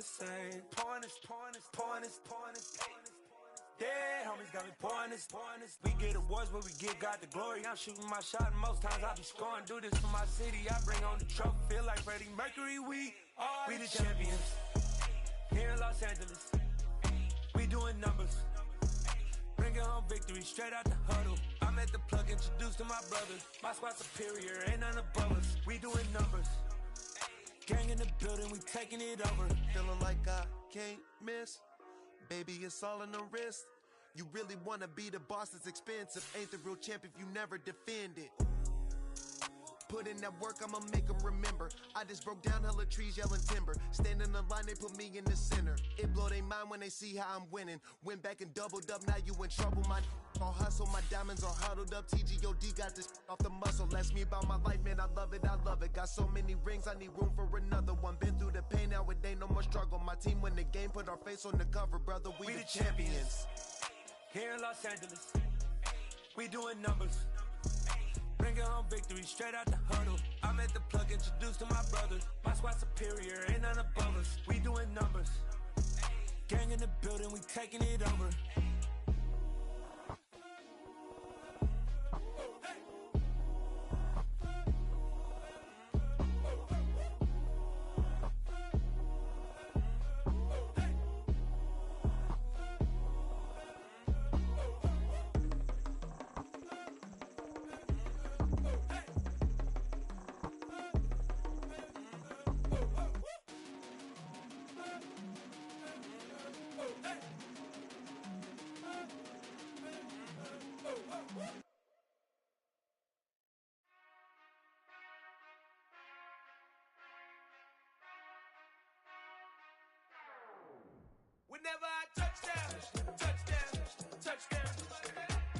same. Pointers. Yeah, homies got me pointers. We get awards, but we get God the glory. I'm shooting my shot, and most times I be scoring. Do this for my city, I bring on the trophy. Feel like Freddie Mercury, we the champions. Here in Los Angeles, we doing numbers. Bringing home victory, straight out the huddle. I'm at the plug, introduced to my brothers. My squad superior, ain't none above us. We doing numbers. Gang in the building, we taking it over. Feeling like I can't miss. Baby, it's all in the wrist. You really wanna be the boss, it's expensive. Ain't the real champ if you never defend it. Put in that work, I'ma make them remember. I just broke down hella trees, yelling timber. Stand in the line, they put me in the center. It blow their mind when they see how I'm winning. Went back and doubled up, now you in trouble. My all hustle, my diamonds are huddled up. TGOD got this off the muscle. Ask me about my life, man, I love it. Got so many rings, I need room for another one. Been through the pain, now it ain't no more struggle. My team win the game, put our face on the cover, brother. We the champions. Here in Los Angeles, we doing numbers. Bringing home victory, straight out the huddle. I'm at the plug, introduced to my brothers. My squad superior, ain't none above us. We doing numbers. Gang in the building, we taking it over. Whenever I touchdown.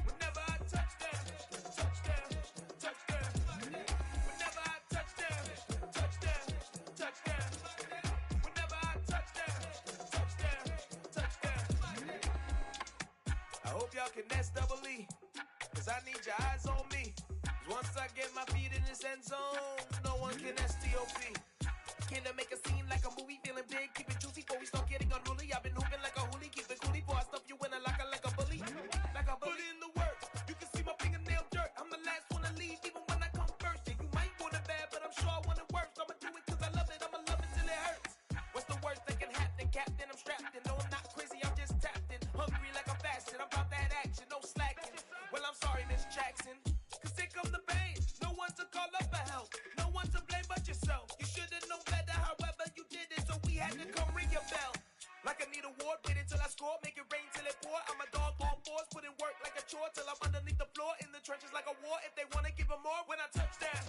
Whenever I touchdown. Whenever I touchdown. Whenever I touchdown. I hope y'all can nest double E, cause I need your eyes on me. Cause once I get my feet in this end zone, no one can STOP. Can I make a scene like a movie, feeling big, keep it juicy before we start getting unruly. I've been hooping like a hoolie, keep it coolie before I stuff you in a locker like a bully. Like a bully. Put in the work, you can see my fingernail dirt. I'm the last one to leave, even when I come first. Yeah, you might want it bad, but I'm sure I want it worse. I'ma do it cause I love it, I'ma love it till it hurts. What's the worst that can happen, Captain? I'm strapped in, no I'm not crazy, I'm just tapped in. Hungry like I'm fasting, I'm about that action, no slacking. Well, I'm sorry, Miss Jackson, cause here come the pain. No one to call up for help, no one to blame but yourself. You should've known better, however you did it, so we had to come ring your bell. Like I need a ward, wait until I score, make it rain till it pour. I'm a dog on fours, put in work like a chore till I'm underneath the floor, in the trenches like a war. If they wanna give them more, when I touchdown.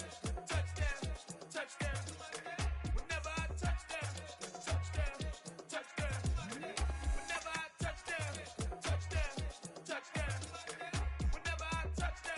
Whenever I touchdown. Whenever I touchdown. Whenever I touchdown.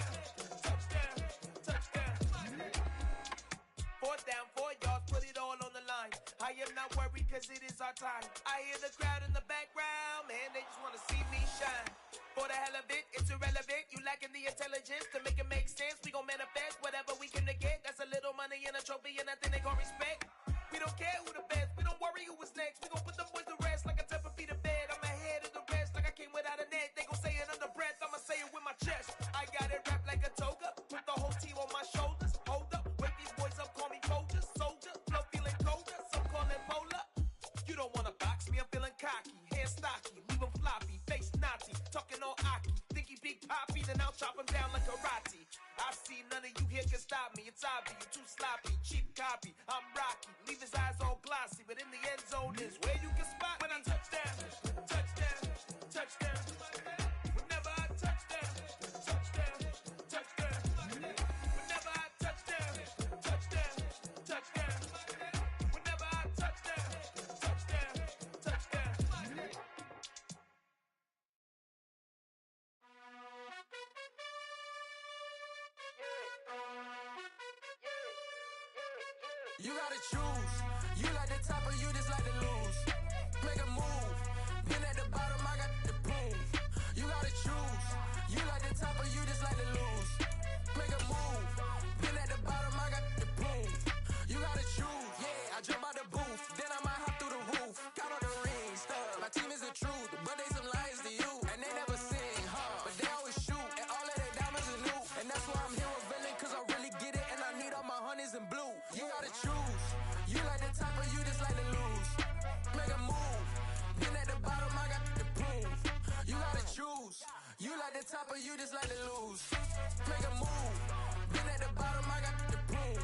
Fourth down, 4 yards, put it all on the line. I am not worried cause it is our time. I hear the crowd in the background, man, they just wanna see me shine. For the hell of it, it's irrelevant. You lacking the intelligence to make it make sense. We gon' manifest whatever we can to get. That's a little money and a trophy and nothing they gon' respect. We don't care who the best, we don't worry who was next. We gon' put them boys to rest like a 10 feet of bed. I'm ahead of the rest like I came without a net. They gon' say it under breath, I'ma say it with my chest. I got it wrapped like a toga, put the whole team on my shoulders. Hold up, wake these boys up, call me Folger, soldier, flow feeling colder, some call it polar. You don't wanna box me, I'm feeling cocky, hair stocky, leave him floppy, face naughty, talking all aki, think he big poppy, then I'll chop him down like karate. I see none of you here can stop me, it's obvious, you too sloppy, cheap copy, I'm Rocky, leave his eyes all glossy, but in the end zone is where you can spot when I touchdown. Whenever I touchdown. Whenever I touchdown. Whenever I touchdown. You gotta choose. You like the top or you just like to lose. Make a move. Been at the bottom, I got the proof. You gotta choose. You like the top or you just like to lose. Make a move. Been at the bottom, I got the proof. You gotta choose. Yeah, I jump out the booth, then I might hop through the roof. Got all top, but you just like to lose. Make a move. Been at the bottom, I got the prove.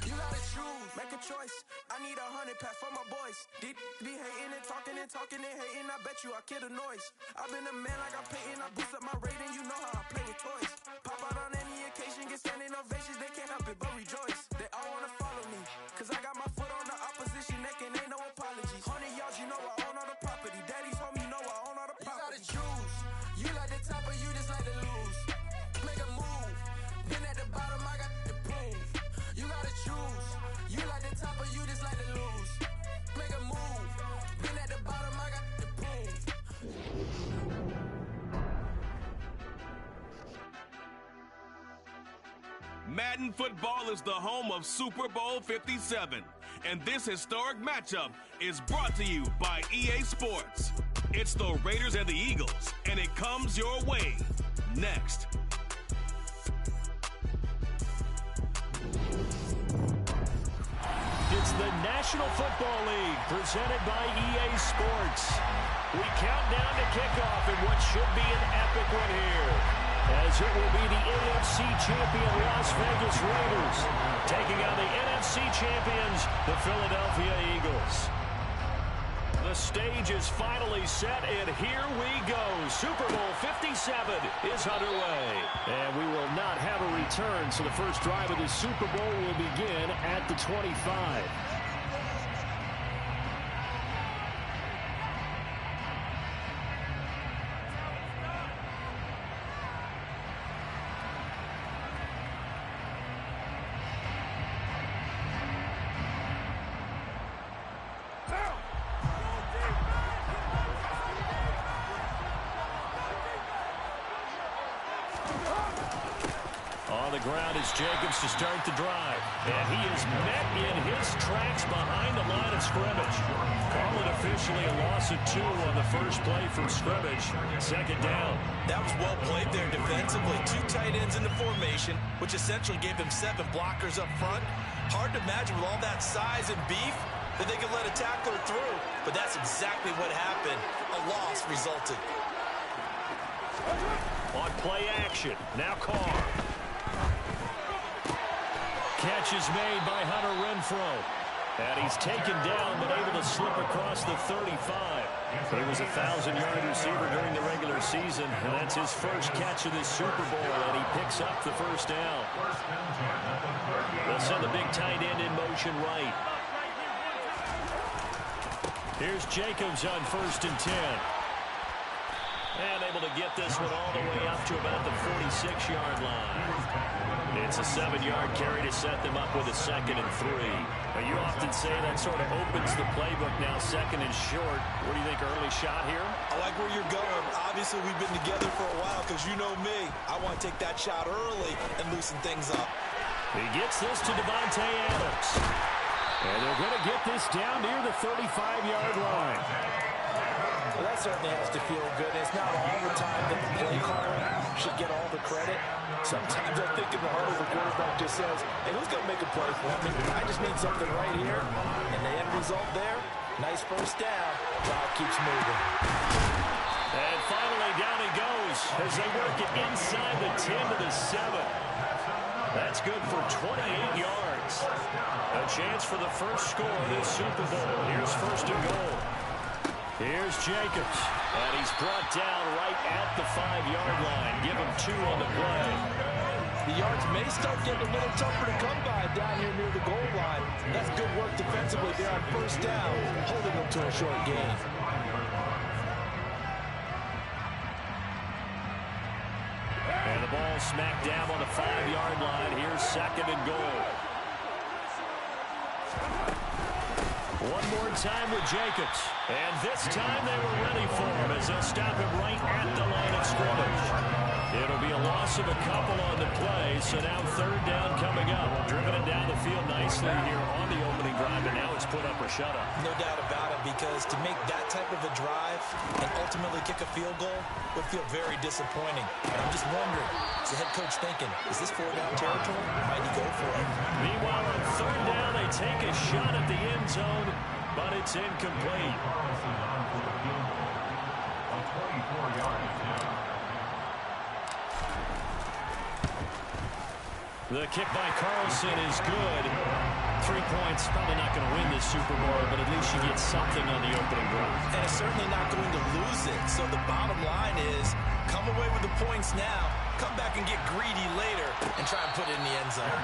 You gotta choose, make a choice. I need 100 pack for my boys. Be hating and talking and hating. I bet you I kill the noise. I've been a man like I'm Peyton. I boost up my rating. You know how I play with toys. Pop out on any occasion, get standing ovations. They can't help it but rejoice. They all wanna follow me, cause I got my foot on the opposition neck and ain't no apologies. 100 yards, you know I own all the property. Daddy's home, you know I own all the property. You gotta choose. You like the top, but you just like to lose. Make a move. Been at the bottom, I got the proof. You gotta choose. You like the top, but you just like to lose. Make a move. Been at the bottom, I got the proof. Madden Football is the home of Super Bowl 57, and this historic matchup is brought to you by EA Sports. It's the Raiders and the Eagles, and it comes your way next. It's the National Football League presented by EA Sports. We count down to kickoff in what should be an epic one here, as it will be the AFC champion Las Vegas Raiders taking on the NFC champions, the Philadelphia Eagles. The stage is finally set, and here we go. Super Bowl 57 is underway. And we will not have a return, so the first drive of the Super Bowl will begin at the 25. Ground is Jacobs to start the drive, and he is met in his tracks behind the line of scrimmage. Call it officially a loss of 2 on the first play from scrimmage. Second down. That was well played there defensively. 2 tight ends in the formation, which essentially gave them 7 blockers up front. Hard to imagine with all that size and beef that they could let a tackler through, but that's exactly what happened. A loss resulted. On play action, now Carr. Catch is made by Hunter Renfrow. And he's taken down, but able to slip across the 35. He was a 1,000-yard receiver during the regular season, and that's his first catch of this Super Bowl, and he picks up the first down. They'll send the big tight end in motion right. Here's Jacobs on 1st and 10. And able to get this one all the way up to about the 46-yard line. It's a 7-yard carry to set them up with a 2nd and 3. Now, you often say that sort of opens the playbook now, 2nd and short. What do you think, early shot here? I like where you're going. Obviously, we've been together for a while because you know me. I want to take that shot early and loosen things up. He gets this to Devontae Adams. And they're going to get this down near the 35-yard line. Well, that certainly has to feel good. It's not all the time that the play caller should get all the credit. Sometimes I think in the heart of the quarterback just says, hey, who's going to make a play for me? I just need something right here. And the end result there, nice first down. Clock keeps moving. And finally, down he goes as they work it inside the 10 to the 7. That's good for 28 yards. A chance for the first score of this Super Bowl. Here's 1st and goal. Here's Jacobs, and he's brought down right at the 5-yard line. Give him 2 on the play. The yards may start getting a little tougher to come by down here near the goal line. That's good work defensively there on 1st down, holding them to a short gain. And the ball smacked down on the 5-yard line. Here's 2nd and goal. One more time with Jacobs. And this time they were ready for him as they'll stop him right at the line of scrimmage. It'll be a loss of a couple on the play, so now 3rd down coming up. Driven it down the field nicely here on the opening drive, and now it's put up or shut up. No doubt about it, because to make that type of a drive and ultimately kick a field goal would feel very disappointing. And I'm just wondering, is the head coach thinking, is this 4-down territory? Might he go for it? Meanwhile, on 3rd down, they take a shot at the end zone, but it's incomplete. The kick by Carlson is good. 3 points, probably not going to win this Super Bowl, but at least you get something on the opening drive. And it's certainly not going to lose it. So the bottom line is, come away with the points now, come back and get greedy later, and try and put it in the end zone.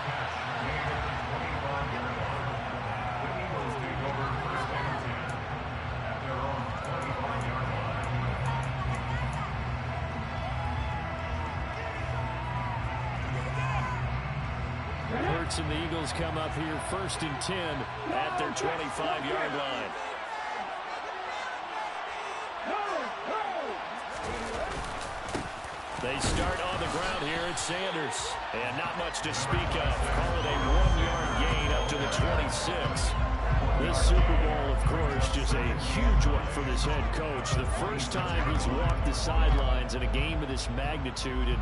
Hurts and the Eagles come up here 1st and 10 at their 25-yard line. They start on the ground here at Sanders. And not much to speak of. Call it a 1-yard gain up to the 26. This Super Bowl, of course, just a huge one for this head coach. The first time he's walked the sidelines in a game of this magnitude. And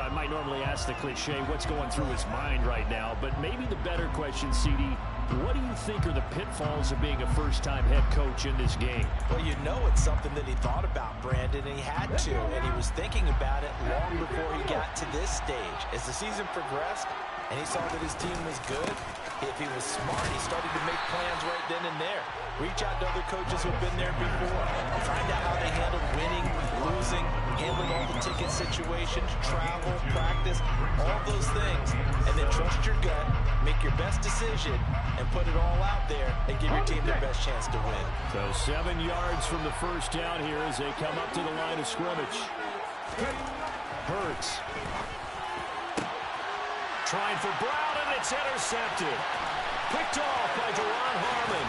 I might normally ask the cliche, what's going through his mind right now? But maybe the better question, CD, what do you think are the pitfalls of being a first-time head coach in this game? Well, you know it's something that he thought about, Brandon, and he had to. And he was thinking about it long before he got to this stage. As the season progressed and he saw that his team was good, if he was smart, he started to make plans right then and there. Reach out to other coaches who've been there before. Find out how they handled winning, losing, handling all the ticket situations, travel, practice, all those things. And then trust your gut, make your best decision, and put it all out there and give your team their best chance to win. So 7 yards from the first down here as they come up to the line of scrimmage. Hurts. Trying for Brown, and it's intercepted. Picked off by Duron Harmon.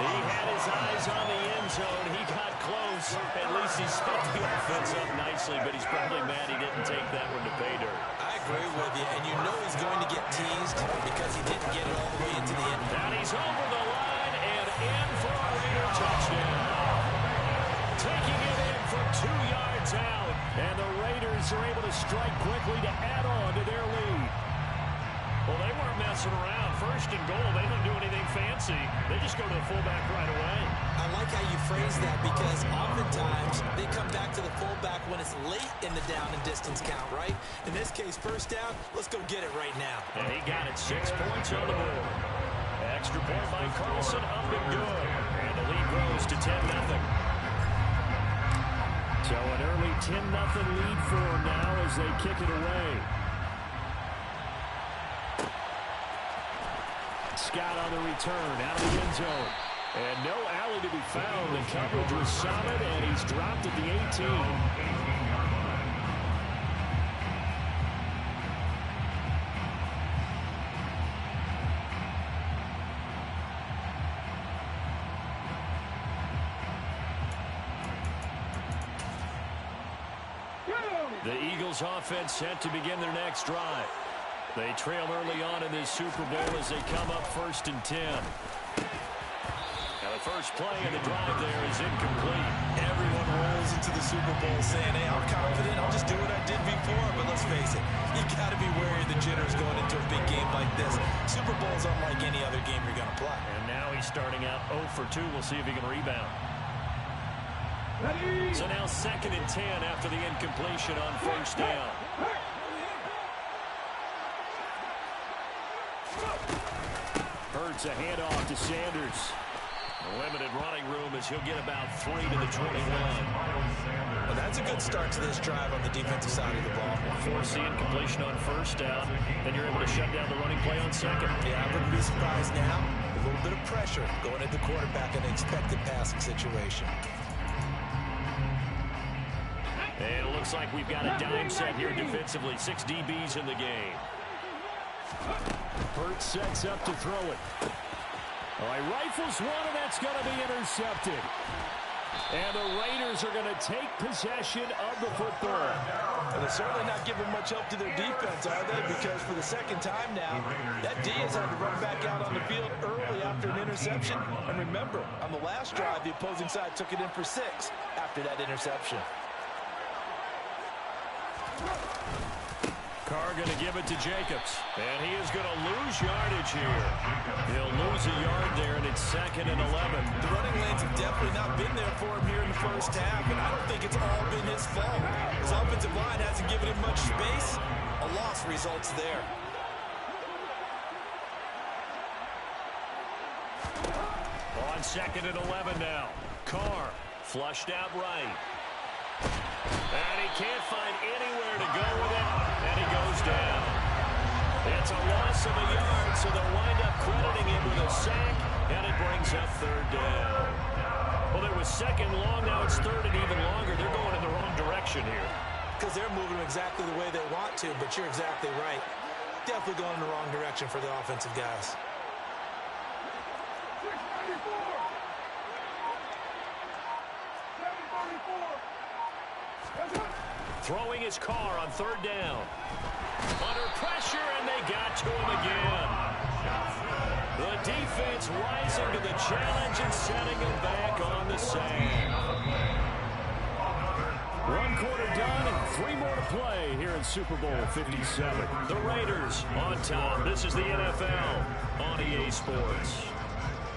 He had his eyes on the end zone. He got close. At least he split the offense up nicely, but he's probably mad he didn't take that one to pay dirt. I agree with you, and you know he's going to get teased because he didn't get it all the way into the end. And he's over the line and in for a Raider touchdown. Taking it in from 2 yards out, and the Raiders are able to strike quickly to add on to their lead. Well, they weren't messing around. 1st and goal, they don't do anything fancy. They just go to the fullback right away. I like how you phrase that because oftentimes they come back to the fullback when it's late in the down and distance count, right? In this case, 1st down, let's go get it right now. And he got it 6 points on the board. Extra point by Carlson, up and good. And the lead grows to 10-0. So an early 10-0 lead for them now as they kick it away. Scott on the return, out of the end zone. And no alley to be found. The coverage was solid, and he's dropped at the 18. The Eagles offense set to begin their next drive. They trail early on in this Super Bowl as they come up 1st and 10. Now the first play of the drive there is incomplete. Everyone rolls into the Super Bowl saying, hey, I'm confident, I'll just do what I did before. But let's face it, you got to be wary of the jitters going into a big game like this. Super Bowl is unlike any other game you're going to play. And now he's starting out 0 for 2. We'll see if he can rebound. So now 2nd and 10 after the incompletion on 1st down. Hurts a handoff to Sanders. Limited running room as he'll get about 3 to the 21. Well, that's a good start to this drive on the defensive side of the ball. Force the incompletion on 1st down, then you're able to shut down the running play on 2nd. Yeah, I wouldn't be surprised now. A little bit of pressure going at the quarterback in an expected passing situation. And it looks like we've got a dime set here defensively. 6 DBs in the game. Hurts sets up to throw it. All right, rifles one, and that's going to be intercepted. And the Raiders are going to take possession of the football. And they're certainly not giving much help to their defense, are they? Because for the 2nd time now, that D has had to run back out on the field early after an interception. And remember, on the last drive, the opposing side took it in for 6 after that interception. Carr going to give it to Jacobs. And he is going to lose yardage here. He'll lose a yard there, and it's 2nd and 11. The running lanes have definitely not been there for him here in the first half, and I don't think it's all been his fault. His offensive line hasn't given him much space. A loss results there. On 2nd and 11 now. Carr flushed out right. And he can't find anywhere to go with it, and he goes down. It's a loss of a yard, so they'll wind up crediting him with a sack, and it brings up 3rd down. Well, it was 2nd long, now it's 3rd and even longer. They're going in the wrong direction here. Because they're moving exactly the way they want to, but you're exactly right. Definitely going in the wrong direction for the offensive guys. Throwing his Carr on 3rd down. Under pressure, and they got to him again. The defense rising to the challenge and setting him back on the sand. 1 quarter done and 3 more to play here in Super Bowl 57. The Raiders on top. This is the NFL on EA Sports.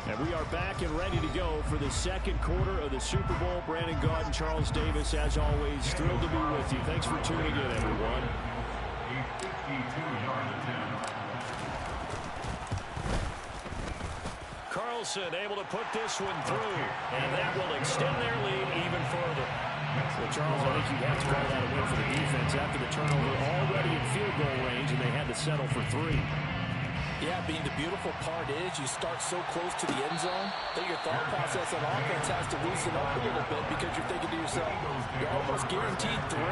And we are back and ready to go for the 2nd quarter of the Super Bowl. Brandon Gaudin, Charles Davis, as always, thrilled to be with you. Thanks for tuning in, everyone. Carlson able to put this one through, and that will extend their lead even further. Well, Charles, I think you'd have to call that a win for the defense after the turnover already in field goal range, and they had to settle for 3. Yeah, being the beautiful part is you start so close to the end zone that your thought process on offense has to loosen up a little bit because you're thinking to yourself, you're almost guaranteed 3.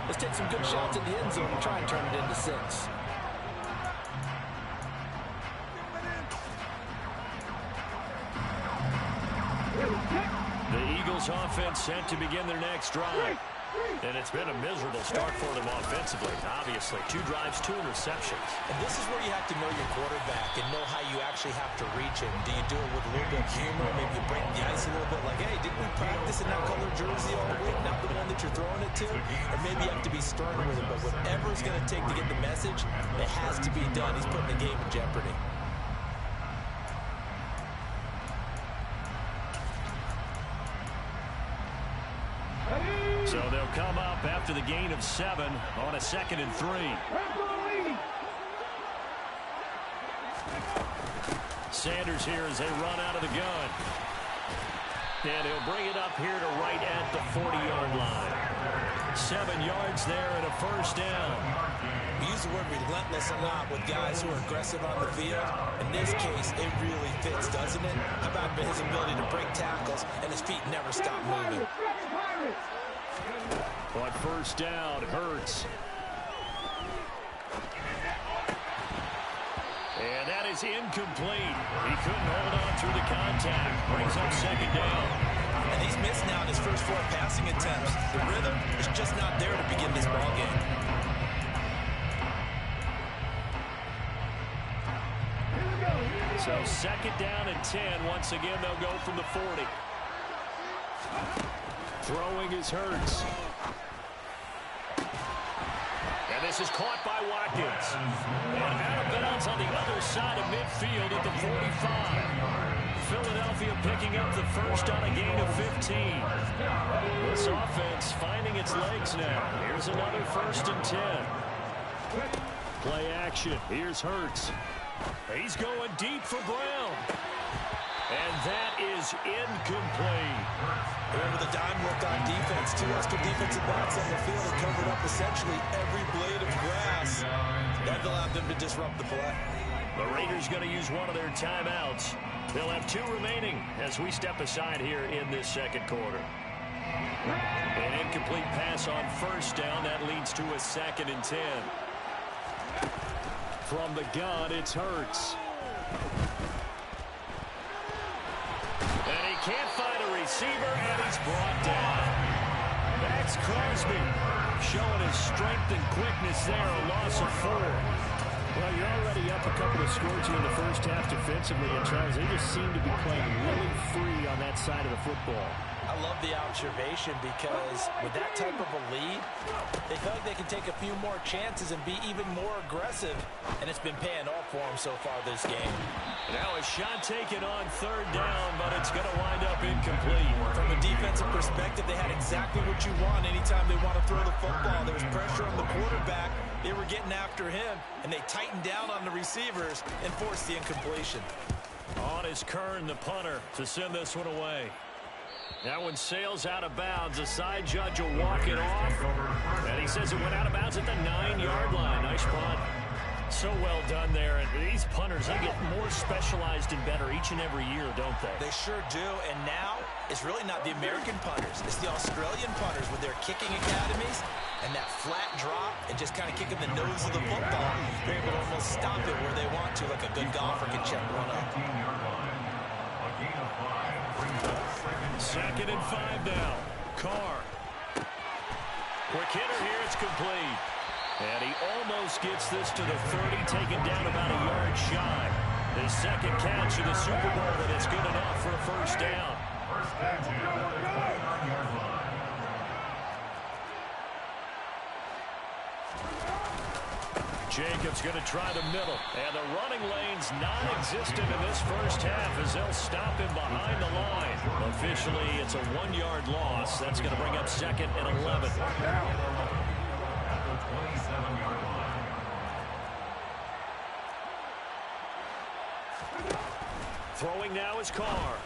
Let's take some good shots in the end zone and try and turn it into 6. The Eagles offense set to begin their next drive. And it's been a miserable start for them offensively, obviously. 2 drives, 2 interceptions. And this is where you have to know your quarterback and know how you actually have to reach him. Do you do it with a little bit of humor? Maybe you break the ice a little bit like, hey, didn't we practice in that color jersey all week? Not the one that you're throwing it to? Or maybe you have to be stern with him. But whatever it's going to take to get the message, it has to be done. He's putting the game in jeopardy. So they'll come up after the gain of 7 on a 2nd and 3. Sanders here as they run out of the gun. And he'll bring it up here to right at the 40-yard line. 7 yards there and a 1st down. We use the word relentless a lot with guys who are aggressive on the field. In this case, it really fits, doesn't it? How about his ability to break tackles and his feet never stop moving? On 1st down, Hurts. And that is incomplete. He couldn't hold on through the contact. Brings up 2nd down. And he's missed now in his first 4 passing attempts. The rhythm is just not there to begin this ball game. So 2nd down and 10. Once again, they'll go from the 40. Throwing is Hurts. And this is caught by Watkins. And out of bounds on the other side of midfield at the 45. Philadelphia picking up the 1st on a gain of 15. This offense finding its legs now. Here's another 1st and 10. Play action. Here's Hurts. He's going deep for Brown. And that is incomplete. Remember the dime look on defense. 2 extra defensive backs on the field that covered up essentially every blade of grass. That allowed them to disrupt the play. The Raiders going to use one of their timeouts. They'll have 2 remaining as we step aside here in this 2nd quarter. An incomplete pass on 1st down. That leads to a 2nd and 10. From the gun, it's Hurts. And he can't find a receiver, and he's brought down. Max Crosby showing his strength and quickness there, a loss of 4. Well, you're already up a couple of scores here in the first half defensively, and Charles, they just seem to be playing really free on that side of the football. I I love the observation because with that type of a lead, they feel like they can take a few more chances and be even more aggressive, and it's been paying off for them so far this game. Now a shot taken on third down, but it's going to wind up incomplete. From a defensive perspective, they had exactly what you want anytime they want to throw the football. There was pressure on the quarterback. They were getting after him, and they tightened down on the receivers and forced the incompletion. On is Kern, the punter, to send this one away. That one sails out of bounds. The side judge will walk it off. And he says it went out of bounds at the 9-yard line. Nice punt. So well done there. And these punters, they get more specialized and better each and every year, don't they? They sure do. And now it's really not the American punters. It's the Australian punters with their kicking academies and that flat drop and just kind of kicking the nose of the football. They're able to almost stop it where they want to, like a good golfer can check one up. 2nd and 5 now. Carr. Quick hitter here. It's complete. And he almost gets this to the 30, taken down about a yard shy. His second catch of the Super Bowl, and it's good enough for a first down. Jacobs going to try the middle. And the running lane's non-existent in this first half as they'll stop him behind the line. Officially, it's a 1-yard loss. That's going to bring up 2nd and 11. Throwing now is Carr.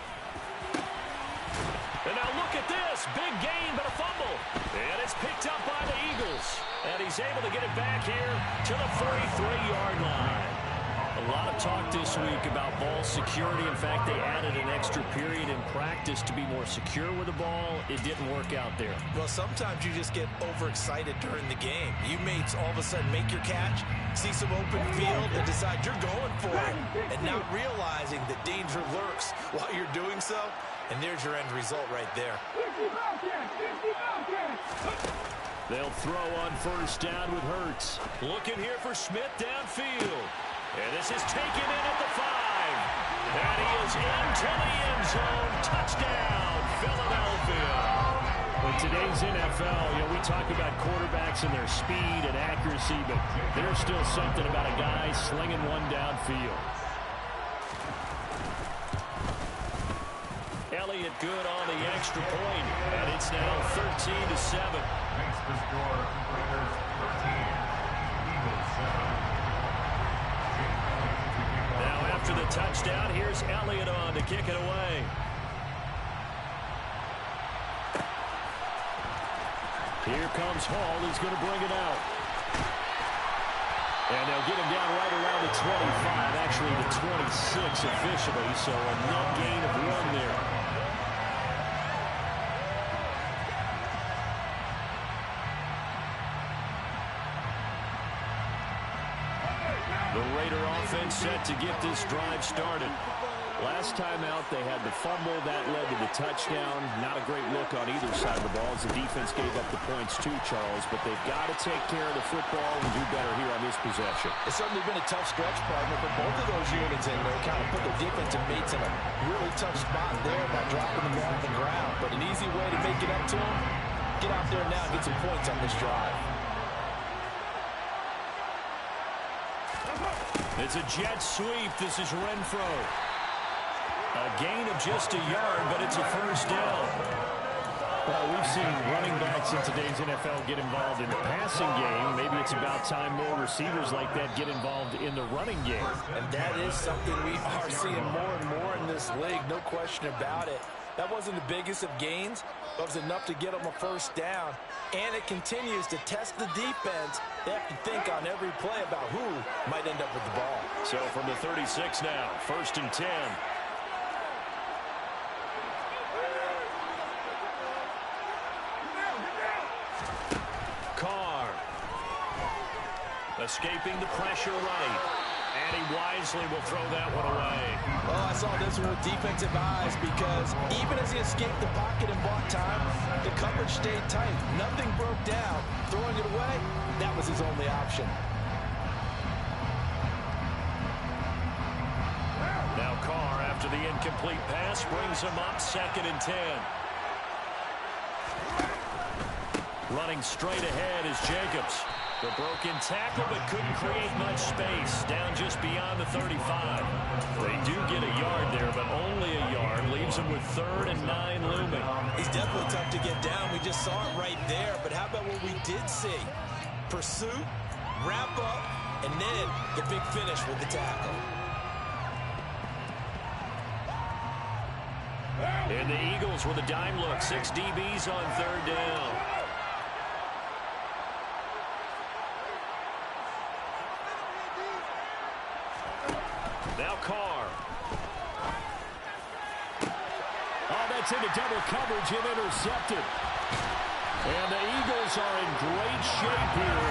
And now look at this. Big gain, but a fumble. And it's picked up by the Eagles. And he's able to get it back here to the 43-yard line. A lot of talk this week about ball security. In fact, they added an extra period in practice to be more secure with the ball. It didn't work out there. Well, sometimes you just get overexcited during the game. You may all of a sudden make your catch, see some open field, and decide you're going for it, and not realizing that danger lurks while you're doing so. And there's your end result right there. They'll throw on first down with Hurts. Looking here for Smith downfield. And this is taken in at the 5. And he is into the end zone. Touchdown, Philadelphia. In today's NFL, we talk about quarterbacks and their speed and accuracy, but there's still something about a guy slinging one downfield. Elliott good on the extra point, and it's now 13-7. Makes the score Raiders 13, Eagles 7. Now after the touchdown, here's Elliott on to kick it away. Here comes Hall. He's going to bring it out. And they'll get him down right around the 25, actually the 26 officially, so a net gain of 1 there. The Raider offense set to get this drive started. Last time out, they had the fumble. That led to the touchdown. Not a great look on either side of the ball as the defense gave up the points too, Charles. But they've got to take care of the football and do better here on this possession. It's certainly been a tough stretch, partner, but both of those units in there kind of put their defensive mates in a really tough spot there by dropping the ball on the ground. But an easy way to make it up to them, get out there now and get some points on this drive. It's a jet sweep. This is Renfro. A gain of just a yard, but it's a first down. Well, we've seen running backs in today's NFL get involved in the passing game. Maybe it's about time more receivers like that get involved in the running game. And that is something we are seeing more and more in this league, no question about it. That wasn't the biggest of gains, but it was enough to get them a first down. And it continues to test the defense. They have to think on every play about who might end up with the ball. So from the 36 now, 1st and 10. Carr. Escaping the pressure right. And he wisely will throw that one away. Oh, I saw this one with defensive eyes because even as he escaped the pocket and bought time, the coverage stayed tight. Nothing broke down. Throwing it away, that was his only option. Now Carr, after the incomplete pass, brings him up 2nd and 10. Running straight ahead is Jacobs. The broken tackle, but couldn't create much space. Down just beyond the 35. They do get a yard there, but only a yard. Leaves them with 3rd and 9 looming. He's definitely tough to get down. We just saw it right there. But how about what we did see? Pursuit, wrap up, and then the big finish with the tackle. And the Eagles with a dime look. 6 DBs on 3rd down. Now Carr. Oh, that's into double coverage and intercepted. And the Eagles are in great shape here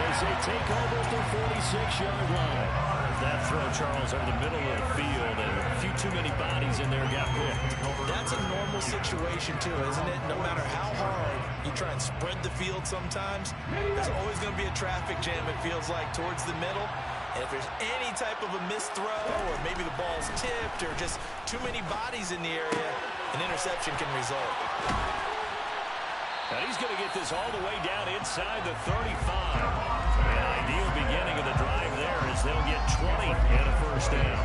as they take over at the 46-yard line. That throw, Charles, over the middle of the field, and a few too many bodies in there got picked. That's a normal situation, too, isn't it? No matter how hard you try and spread the field sometimes, there's always going to be a traffic jam, it feels like, towards the middle. And if there's any type of a missed throw, or maybe the ball's tipped, or just too many bodies in the area, an interception can result. And he's going to get this all the way down inside the 35. An ideal beginning of the drive there as they'll get 20 and a first down.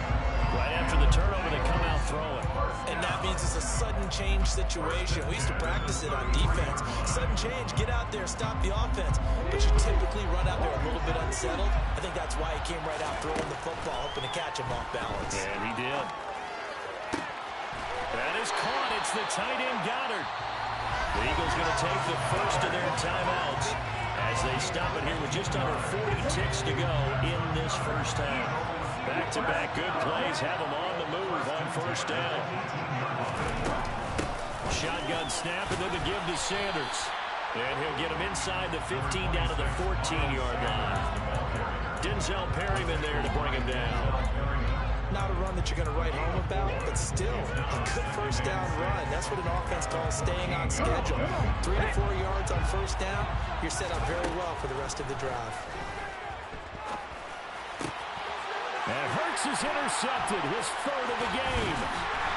Right after the turnover, they come out throwing. And that means it's a sudden change situation. We used to practice it on defense. Sudden change, get out there, stop the offense. But you typically run out there a little bit unsettled. I think that's why he came right out throwing the football, hoping to catch him off balance. And he did. That is caught. It's the tight end Goddard. The Eagles going to take the first of their timeouts as they stop it here with just under 40 ticks to go in this first half. Back-to-back good plays have them on the move on first down. Shotgun snap and then the give to Sanders. And he'll get him inside the 15 down to the 14-yard line. Denzel Perryman there to bring him down. Not a run that you're going to write home about, but still a good first down run. That's what an offense calls staying on schedule. 3 to 4 yards on first down, you're set up very well for the rest of the drive. And Hurts is intercepted, his 3rd of the game.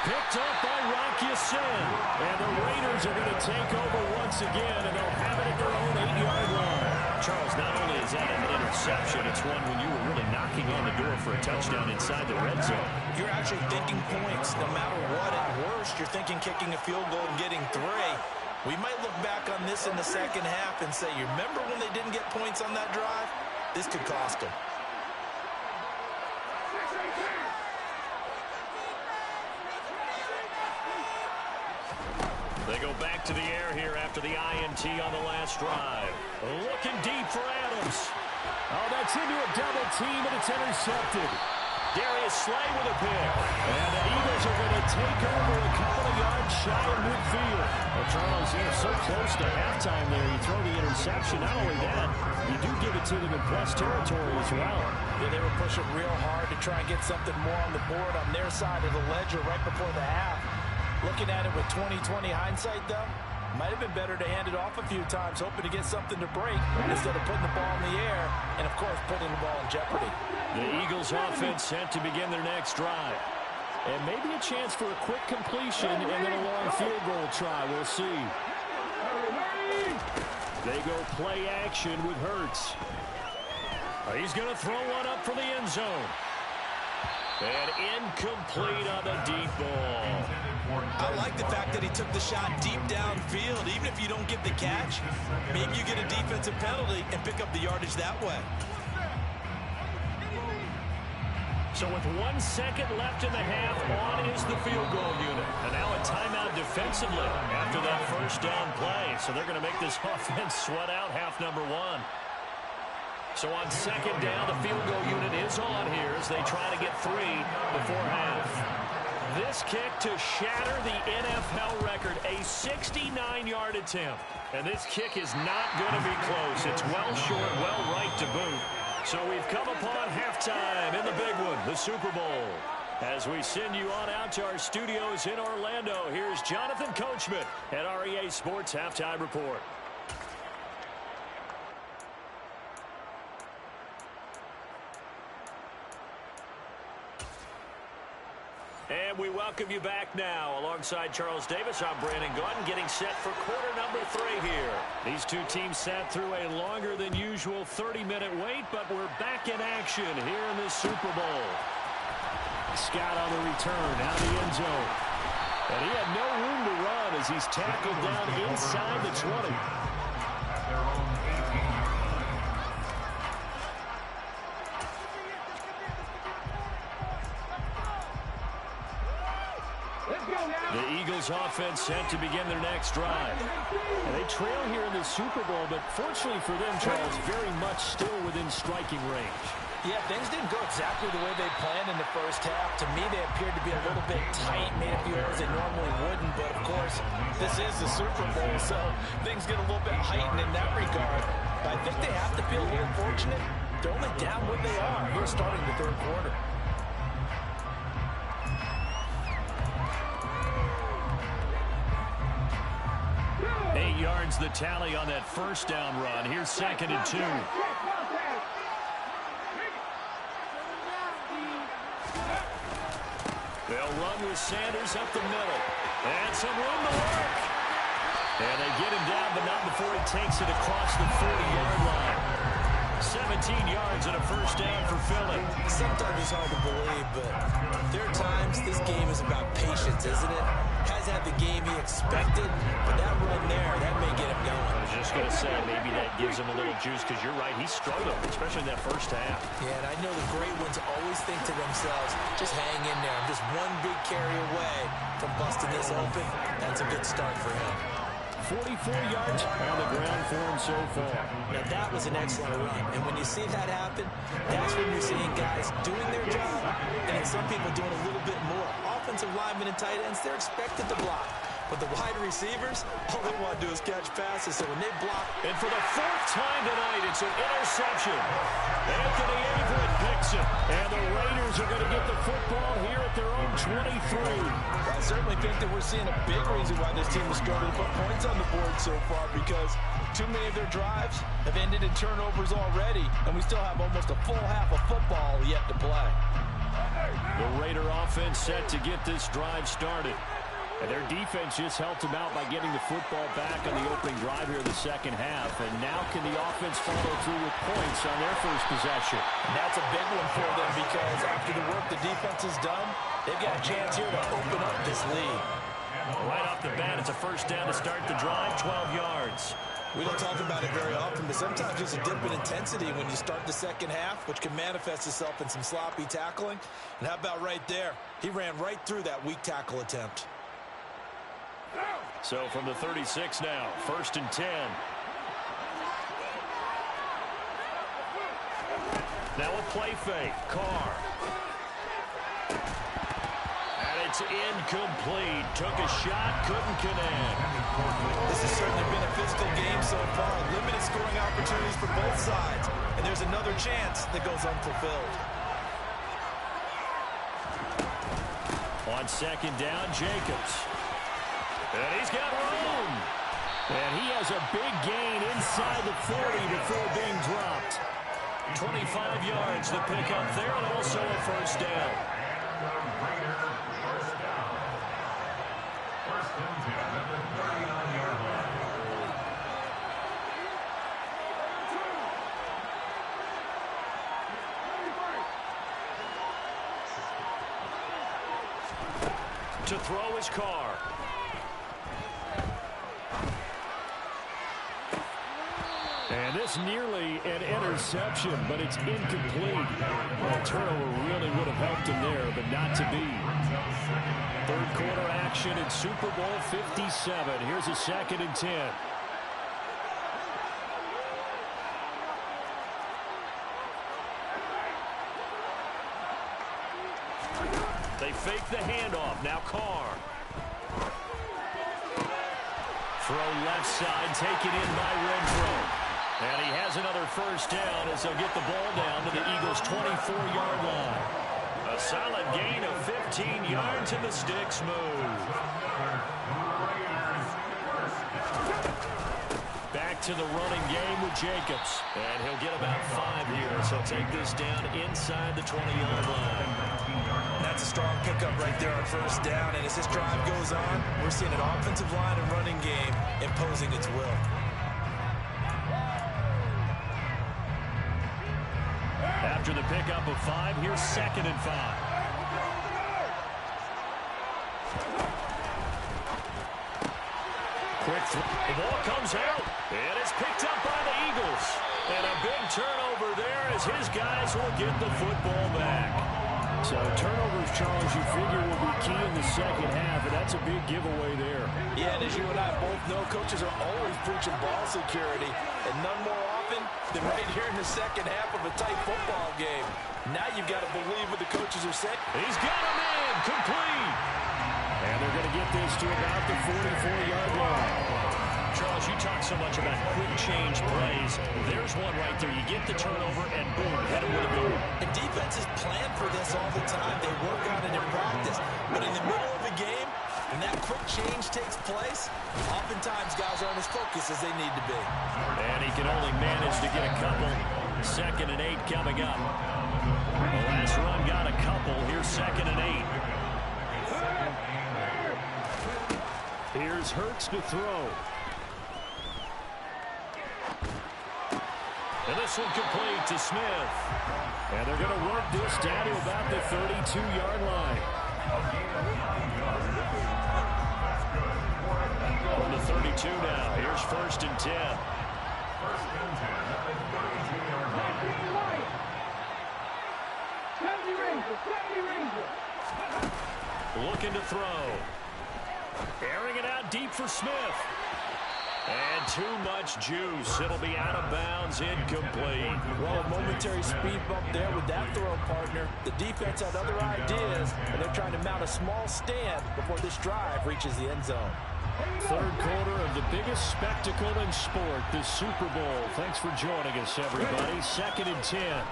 Picked up by Rock Ya-Sin. And the Raiders are going to take over once again, and they'll have it at their own 8-yard line. Charles, not only is that an interception, it's one when you were really knocking on the door for a touchdown inside the red zone. You're actually thinking points no matter what. At worst, you're thinking kicking a field goal and getting 3. We might look back on this in the second half and say, you remember when they didn't get points on that drive? This could cost them. They go back to the air here after the INT on the last drive. Looking deep for Adams. Oh, that's into a double team, and it's intercepted. Darius Slay with a pick. And the Eagles are going to take over a couple of yards shy of midfield. Well, Charles, you're so close to halftime there. You throw the interception. Not only that, you do give it to them in plus territory as well. Yeah, they were pushing real hard to try and get something more on the board on their side of the ledger right before the half. Looking at it with 20/20 hindsight, though, might have been better to hand it off a few times, hoping to get something to break instead of putting the ball in the air and, of course, putting the ball in jeopardy. The Eagles offense set to begin their next drive. And maybe a chance for a quick completion and then a long field goal try. We'll see. They go play action with Hurts. He's going to throw one up for the end zone. And incomplete on the deep ball. I like the fact that he took the shot deep downfield. Even if you don't get the catch, maybe you get a defensive penalty and pick up the yardage that way. So with 1 second left in the half, on is the field goal unit. And now a timeout defensively after that first down play. So they're going to make this offense sweat out half number 1. So on second down, the field goal unit is on here as they try to get 3 before half. This kick to shatter the NFL record, a 69-yard attempt. And this kick is not going to be close. It's well short, well right to boot. So we've come upon halftime in the big one, the Super Bowl. As we send you on out to our studios in Orlando, here's Jonathan Coachman at our EA Sports Halftime Report. And we welcome you back now. Alongside Charles Davis, I'm Brandon Gaudin, getting set for quarter number 3 here. These two teams sat through a longer than usual 30-minute wait, but we're back in action here in this Super Bowl. Scott on the return, out of the end zone. And he had no room to run as he's tackled down inside the 20. The Eagles offense set to begin their next drive. And they trail here in the Super Bowl, but fortunately for them, Charles, very much still within striking range. Yeah, things didn't go exactly the way they planned in the first half. To me, they appeared to be a little bit tight, made a few errors they normally wouldn't. But, of course, this is the Super Bowl, so things get a little bit heightened in that regard. But I think they have to feel a little fortunate. They're only down where they are here starting the third quarter. 8 yards the tally on that first down run. Here's 2nd and 2. They'll run with Sanders up the middle. And some room to work. And they get him down, but not before he takes it across the 40-yard line. 17 yards and a first down for Philly. Sometimes it's hard to believe, but there are times this game is about patience, isn't it? Hasn't had the game he expected, but that run there, that may get him going. I was just going to say, maybe that gives him a little juice, because you're right, he struggled, especially in that first half. Yeah, and I know the great ones always think to themselves, just hang in there. I'm just one big carry away from busting this open. That's a good start for him. 44 yards on the ground for him so far. Now, that was an excellent run. And when you see that happen, that's when you're seeing guys doing their job and then some people doing a little bit more. Offensive linemen and tight ends, they're expected to block. But the wide receivers, all they want to do is catch passes. So when they block... And for the 4th time tonight, it's an interception. Anthony Averett picks it. And the Raiders are going to get the football here at their own 23. I certainly think that we're seeing a big reason why this team has struggled to put points on the board so far, because too many of their drives have ended in turnovers already, and we still have almost a full half of football yet to play. The Raider offense set to get this drive started. And their defense just helped them out by getting the football back on the opening drive here in the second half. And now can the offense follow through with points on their first possession? And that's a big one for them, because after the work the defense has done, they've got a chance here to open up this lead. Right off the bat, it's a first down to start the drive, 12 yards. We don't talk about it very often, but sometimes there's a dip in intensity when you start the second half, which can manifest itself in some sloppy tackling. And how about right there? He ran right through that weak tackle attempt. So from the 36 now, 1st and 10. Now a play fake. Carr. And it's incomplete. Took a shot, couldn't connect. This has certainly been a physical game so far. Limited scoring opportunities for both sides. And there's another chance that goes unfulfilled. On 2nd down, Jacobs. And he's got room. And he has a big gain inside the 40 before being dropped. 25 yards to pick up there, and also a first down. First and 10 at the 39-yard line. To throw his Carr. And this nearly an interception, but it's incomplete. Well, turnover really would have helped him there, but not to be. Third quarter action in Super Bowl 57. Here's a 2nd and 10. They fake the handoff. Now Carr. Throw left side, taken in by Renfro. And he has another first down as they'll get the ball down to the Eagles' 24-yard line. A solid gain of 15 yards, and the sticks move. Back to the running game with Jacobs. And he'll get about 5 here, so take this down inside the 20-yard line. That's a strong pickup right there on first down. And as this drive goes on, we're seeing an offensive line and running game imposing its will. After the pickup of 5, here's 2nd and 5. Quick throw. The ball comes out, and it's picked up by the Eagles. And a big turnover there as his guys will get the football back. So turnovers, Charles, you figure will be key in the second half, and that's a big giveaway there. Yeah, and as you and I both know, coaches are always preaching ball security, and none more often than right here in the second half of a tight football game. Now you've got to believe what the coaches are saying. He's got him in, complete. And they're going to get this to about the 44-yard line. Charles, you talk so much about quick change plays. There's one right there. You get the turnover, and boom, hit him with a goal. And defenses plan for this all the time. They work on it in practice. But in the middle of a game, when that quick change takes place, oftentimes guys aren't as focused as they need to be. And he can only manage to get a couple. 2nd and 8 coming up. The last run got a couple. Here's 2nd and 8. Here's Hurts to throw. And this one complete to Smith. And they're going to work this down to about the 32-yard line. On the 32 now. Here's 1st and 10. 1st and 10 at the 32-yard line. Looking to throw. Airing it out deep for Smith. And too much juice. It'll be out of bounds, incomplete. Well, a momentary speed bump there with that throw partner. The defense had other ideas, and they're trying to mount a small stand before this drive reaches the end zone. 3rd quarter of the biggest spectacle in sport, the Super Bowl. Thanks for joining us, everybody. 2nd and 10.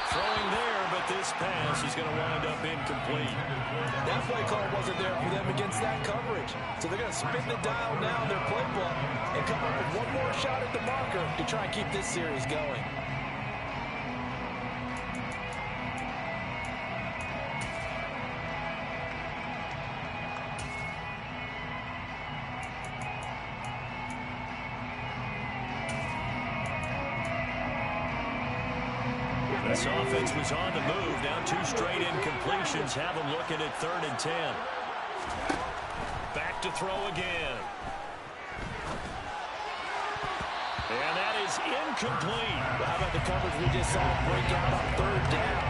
Throwing there, but this pass is going to wind up incomplete. That play call wasn't there for them against that coverage. So they're going to spin the dial now in their playbook and come up with one more shot at the marker to try and keep this series going. This offense was on the move. Now 2 straight incompletions have them looking at 3rd and 10. Back to throw again. And that is incomplete. How about the coverage we just saw break out on 3rd down?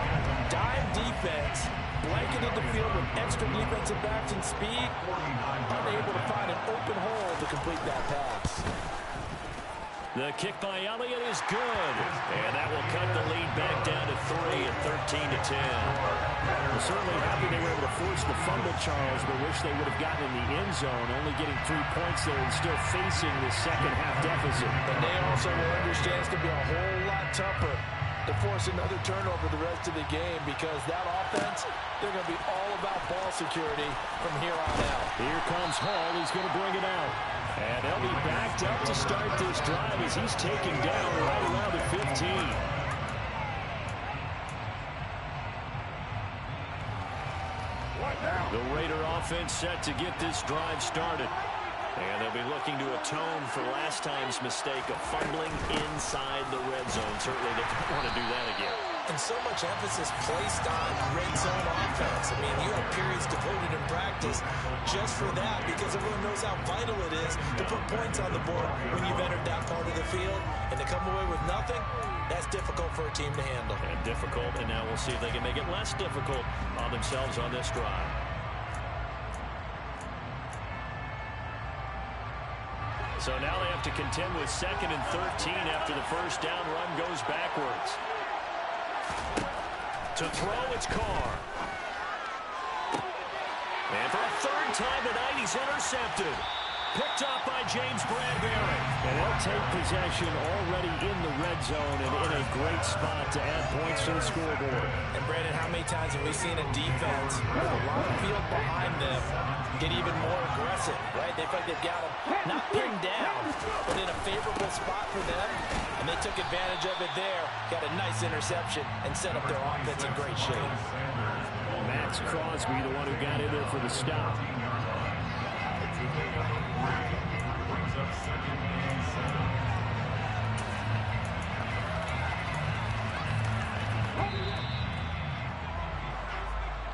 Dime defense, blanketed the field with extra defensive backs and speed, unable to find an open hole to complete that pass. The kick by Elliott is good. And that will cut the lead back down to 3 at 13 to 10. Well, certainly happy they were able to force the fumble, Charles, but wish they would have gotten in the end zone, only getting 3 points there and still facing the second half deficit. And they also will understand it's going to be a whole lot tougher to force another turnover the rest of the game, because that offense, they're going to be all about ball security from here on out. Here comes Hall. He's going to bring it out. And they'll be backed up to start this drive as he's taken down right around the 15. The Raider offense set to get this drive started. And they'll be looking to atone for last time's mistake of fumbling inside the red zone. Certainly they don't want to do that again. And so much emphasis placed on red zone offense. I mean, you have periods devoted in practice just for that, because everyone knows how vital it is to put points on the board when you've entered that part of the field. And to come away with nothing, that's difficult for a team to handle. And difficult, and now we'll see if they can make it less difficult on themselves on this drive. So now they have to contend with 2nd and 13 after the first down run goes backwards. To throw, it's Carr. And for a 3rd time tonight, he's intercepted. picked off by James Bradbury. And they'll take possession already in the red zone and in a great spot to add points to the scoreboard. And, Brandon, how many times have we seen a defense with a long field behind them get even more aggressive, right? They feel like they've got them not pinned down, but in a favorable spot for them, and they took advantage of it there, got a nice interception, and set up their offense in great shape. Max Crosby, the one who got in there for the stop.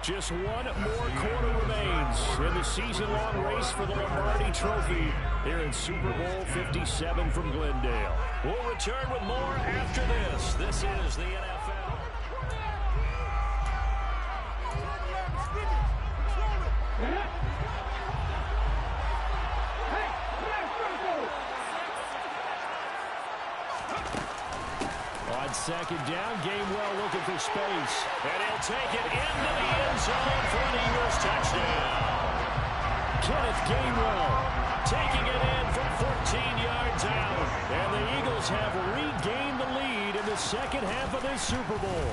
Just one more quarter remains in the season-long race for the Lombardi Trophy here in Super Bowl 57 from Glendale. We'll return with more after this. This is the NFL. On second down, Gainwell looking for space. And he'll take it into the end zone for an Eagles touchdown. Kenneth Gainwell Taking it in from 14 yards out. And the Eagles have regained the lead in the second half of this Super Bowl.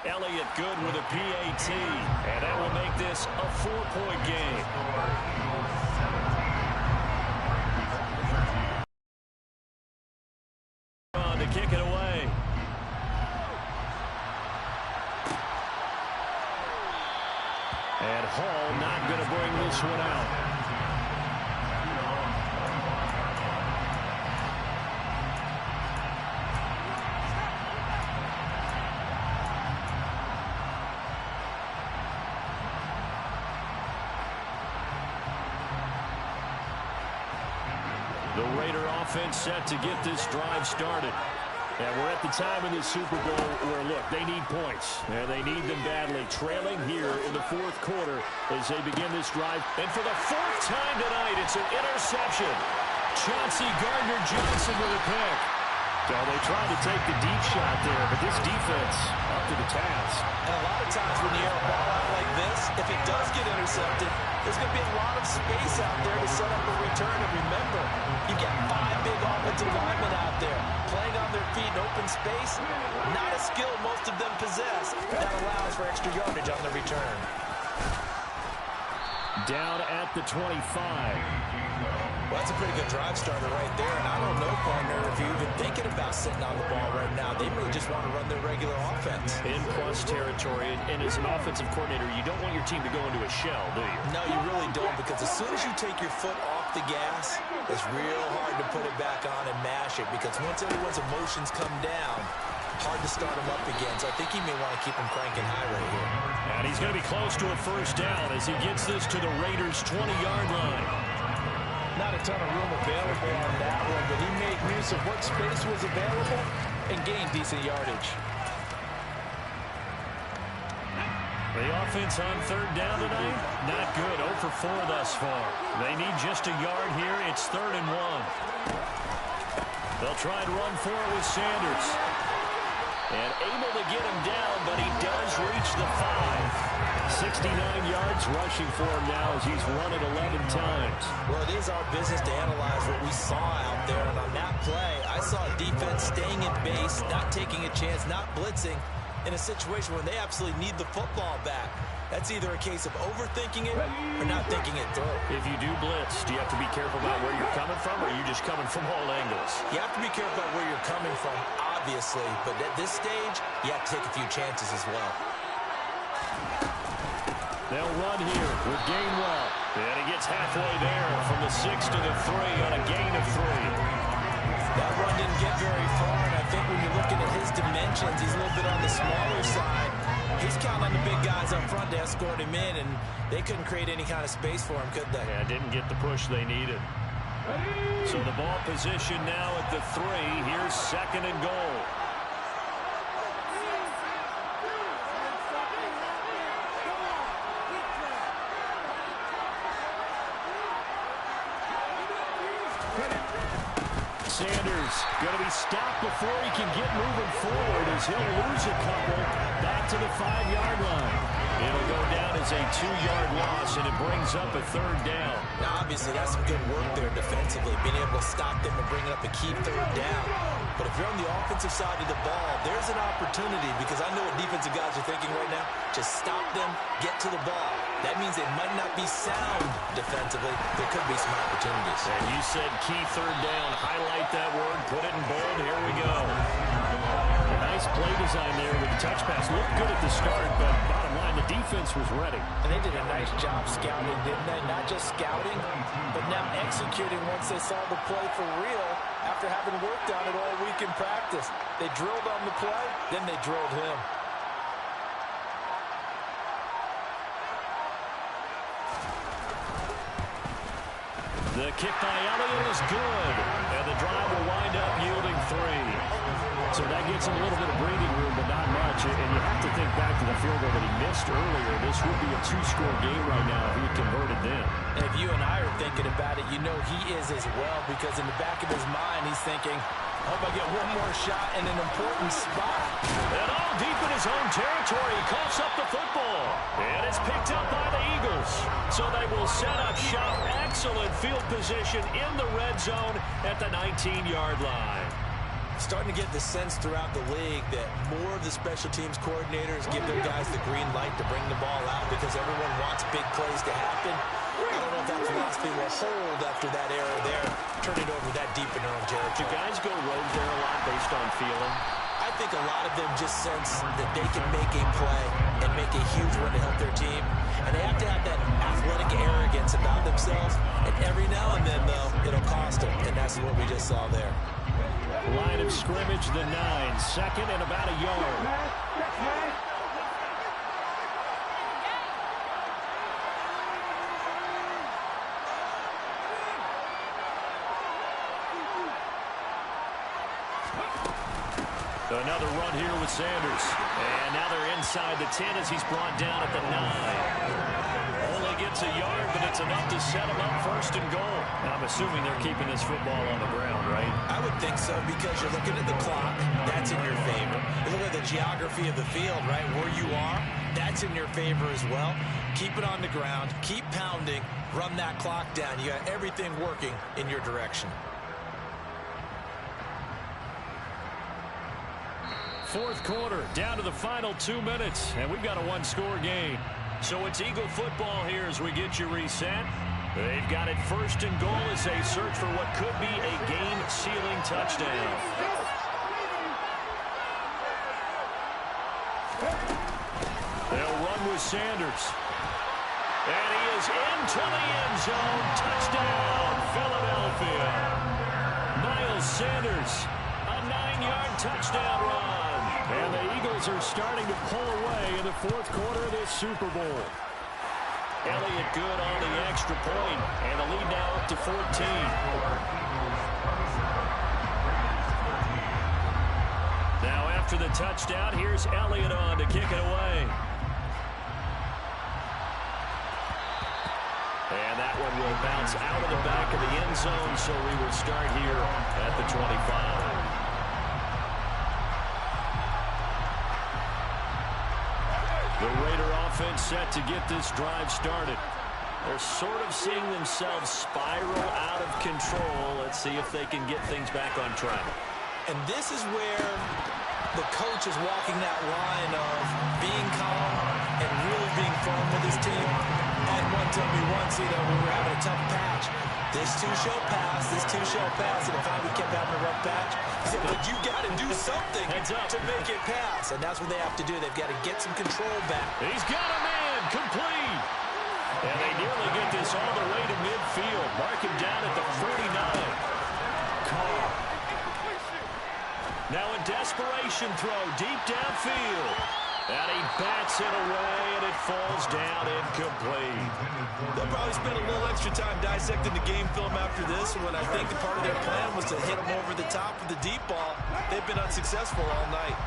Elliott good with a PAT. And that will make this a 4-point game. To kick it away. And Hall not going to bring this one out. The Raider offense set to get this drive started. And we're at the time in the Super Bowl where, look, they need points. And they need them badly. Trailing here in the fourth quarter as they begin this drive. And for the fourth time tonight, it's an interception. Chauncey Gardner-Johnson with a pick. So they tried to take the deep shot there, but this defense up to the task. And a lot of times when you air a ball out like this, if it does get intercepted, there's going to be a lot of space out there to set up a return. And remember, you got 5 big offensive linemen out there playing on their feet in open space. Not a skill most of them possess. That allows for extra yardage on the return. Down at the 25. Well, that's a pretty good drive starter right there. And I don't know, partner, if you're even thinking about sitting on the ball right now. They really just want to run their regular offense. In plus territory, and as an offensive coordinator, you don't want your team to go into a shell, do you? No, you really don't, because as soon as you take your foot off the gas, it's real hard to put it back on and mash it, because once everyone's emotions come down, hard to start them up again. So I think he may want to keep them cranking high right here. And he's going to be close to a first down as he gets this to the Raiders' 20-yard line. Not a ton of room available on that one, but he made use of what space was available and gained decent yardage. The offense on third down tonight, not good. 0 for 4 thus far. They need just a yard here. It's 3rd and 1. They'll try and run for it with Sanders. And able to get him down, but he does reach the 5. 69 yards rushing for him now as he's run it 11 times. Well, it is our business to analyze what we saw out there. And on that play, I saw a defense staying in base, not taking a chance, not blitzing in a situation where they absolutely need the football back. That's either a case of overthinking it or not thinking it through. If you do blitz, do you have to be careful about where you're coming from, or are you just coming from all angles? You have to be careful about where you're coming from, obviously. But at this stage, you have to take a few chances as well. They'll run here with Gainwell. And he gets halfway there from the 6 to the 3 on a gain of 3. That run didn't get very far, and I think when you're looking at his dimensions, he's a little bit on the smaller side. He's counting on the big guys up front to escort him in, and they couldn't create any kind of space for him, could they? Yeah, didn't get the push they needed. So the ball position now at the 3. Here's 2nd and goal. Sanders going to be stopped before he can get moving forward as he'll lose a couple back to the 5-yard line. It'll go down as is a 2-yard loss, and it brings up a 3rd down. Now, obviously, that's some good work there defensively, being able to stop them and bring up a key 3rd down. But if you're on the offensive side of the ball, there's an opportunity, because I know what defensive guys are thinking right now. Just stop them, get to the ball. That means they might not be sound defensively. There could be some opportunities. And you said key 3rd down. Highlight that word. Put it in bold. Here we go. A nice play design there with the touch pass. Looked good at the start, but bottom line, the defense was ready. And they did a nice job scouting, didn't they? Not just scouting, but now executing once they saw the play for real after having worked on it all week in practice. They drilled on the play, then they drilled him. The kick by Elliott is good, and the drive will wind up yielding 3. So that gets him a little bit of breathing room, but not much. And you have to think back to the field goal that he missed earlier. This would be a 2-score game right now if he had converted then. And if you and I are thinking about it, you know he is as well, because in the back of his mind, he's thinking, I hope I get one more shot in an important spot. And all deep in his own territory, he coughs up the football. And it's picked up by the Eagles. So they will set up shop. Excellent field position in the red zone at the 19-yard line. Starting to get the sense throughout the league that more of the special teams coordinators give their guys the green light to bring the ball out because everyone wants big plays to happen. I don't know if that philosophy will hold after that error there, turning over that deep in their own territory. Do guys go rogue there a lot based on feeling? I think a lot of them just sense that they can make a play and make a huge run to help their team. And they have to have that athletic arrogance about themselves. And every now and then, though, it'll cost them. And that's what we just saw there. Line of scrimmage, the 9. 2nd and about a yard. Another run here with Sanders. And now they're inside the 10 as he's brought down at the 9. Only gets a yard, but it's enough to set him up 1st and goal. Now, I'm assuming they're keeping this football on the ground, right? I would think so, because you're looking at the clock. That's in your favor. You look at the geography of the field, right? Where you are, that's in your favor as well. Keep it on the ground. Keep pounding. Run that clock down. You got everything working in your direction. 4th quarter, down to the final 2 minutes, and we've got a 1-score game. So it's Eagle football here as we get you reset. They've got it 1st and goal as they search for what could be a game-sealing touchdown. They'll run with Sanders. And he is into the end zone. Touchdown, Philadelphia. Miles Sanders, a 9-yard touchdown run. And the Eagles are starting to pull away in the 4th quarter of this Super Bowl. Elliott good on the extra point, and the lead now up to 14. Now after the touchdown, here's Elliott on to kick it away. And that one will bounce out of the back of the end zone, so we will start here at the 25. The Raider offense set to get this drive started. They're sort of seeing themselves spiral out of control. Let's see if they can get things back on track. And this is where the coach is walking that line of being calm and really being firm with his team. And one told me once, we were having a tough patch. This too shall pass, this too shall pass. And if we kept having a rough patch, he said, but you got to do something to make it pass. And that's what they have to do. They've got to get some control back. He's got a man, complete. And they nearly get this all the way to midfield. Mark him down at the 49. Carr. Now a desperation throw deep downfield. And he bats it away, and it falls down incomplete. They'll probably spend a little extra time dissecting the game film after this one. I think the part of their plan was to hit him over the top with the deep ball. They've been unsuccessful all night.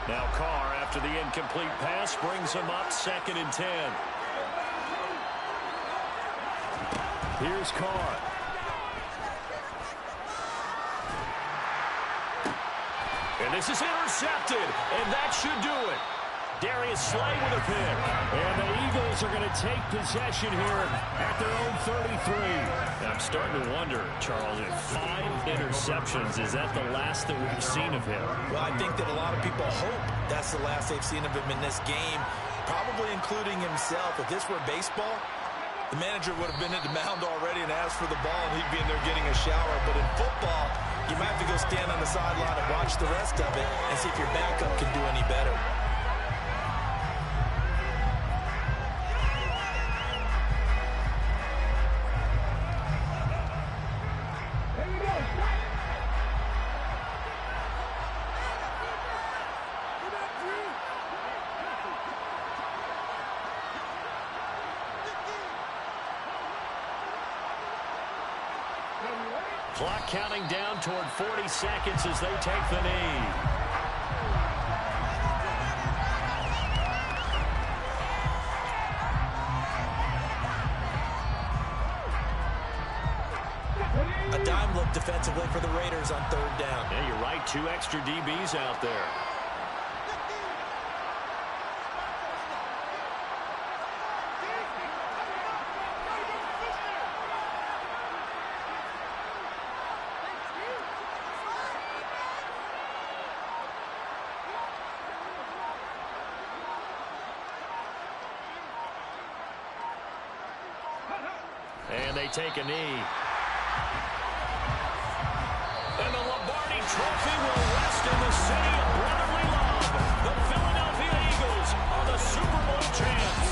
Now Carr, after the incomplete pass, brings him up 2nd and 10. Here's Carr. And this is intercepted, and that should do it. Darius Slay with a pick. And the Eagles Eagles are going to take possession here at their own 33. I'm starting to wonder, Charles, if 5 interceptions, is that the last that we've seen of him? Well, I think that a lot of people hope that's the last they've seen of him in this game, probably including himself. If this were baseball, the manager would have been at the mound already and asked for the ball, and he'd be in there getting a shower. But in football, you might have to go stand on the sideline and watch the rest of it and see if your backup can do any better. Clock counting down toward 40 seconds as they take the knee. A dime look defensively for the Raiders on 3rd down. Yeah, you're right. 2 extra DBs out there. And they take a knee. And the Lombardi Trophy will rest in the city of brotherly love. The Philadelphia Eagles are the Super Bowl champs.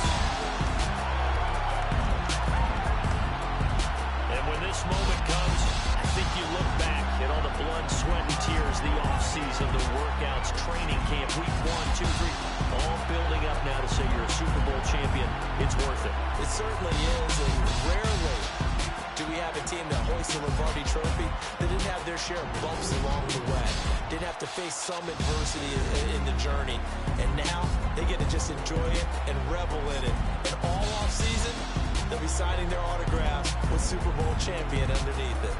And when this moment comes, I think you look back at all the blood, sweat, and tears, the offseason, the workouts, training camp, week 1, 2, 3, all building up now to say you're a Super Bowl champion. It's worth it. It certainly is, and rarely do we have a team that hoists the Lombardi Trophy that didn't have their share of bumps along the way, didn't have to face some adversity in the journey, and now they get to just enjoy it and revel in it. And all offseason, they'll be signing their autographs with Super Bowl champion underneath it.